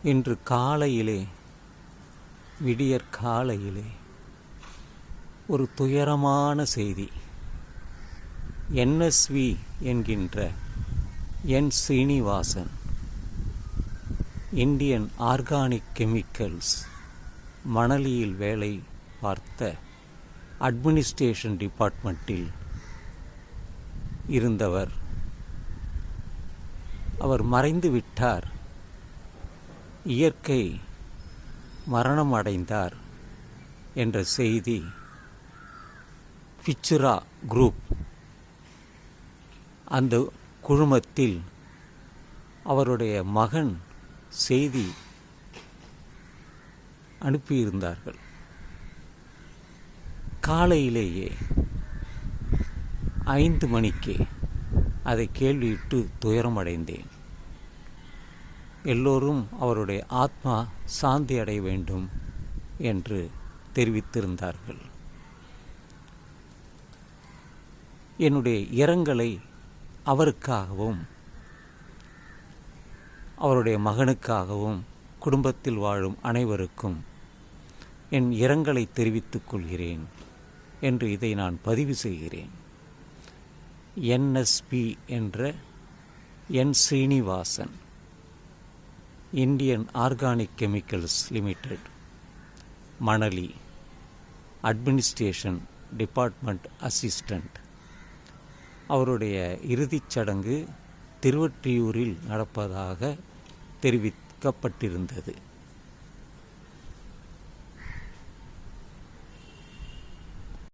இன்று காலையிலே விடியற் காலையிலே ஒரு துயரமான செய்தி. NSV என்கின்ற என் சீனிவாசன், இந்தியன் ஆர்கானிக் கெமிக்கல்ஸ் மணலியில் வேலை பார்த்த அட்மினிஸ்ட்ரேஷன் டிபார்ட்மெண்ட்டில் இருந்தவர். அவர் மறைந்து விட்டார், இயற்கை மரணம் அடைந்தார் என்ற செய்தி ஃபிச்சுரா குரூப் அந்த குழுமத்தில் அவருடைய மகன் செய்தி அனுப்பியிருந்தார்கள். காலையிலேயே 5 மணிக்கே அதை கேள்வியிட்டு துயரமடைந்தேன். எல்லோரும் அவருடைய ஆத்மா சாந்தி அடைய வேண்டும் என்று தெரிவித்திருந்தார்கள். என்னுடைய இரங்கலை அவருக்காகவும் அவருடைய மகனுக்காகவும் குடும்பத்தில் வாழும் அனைவருக்கும் என் இரங்கலை தெரிவித்துக் கொள்கிறேன் என்று இதை நான் பதிவு செய்கிறேன். NSP என்ற N Srinivasan, Indian organic chemicals limited, Manali, administration department assistant. அவருடைய இறுதிச் சடங்கு திருவொற்றியூரில் நடப்பதாக தெரிவிக்கப்பட்டிருந்தது.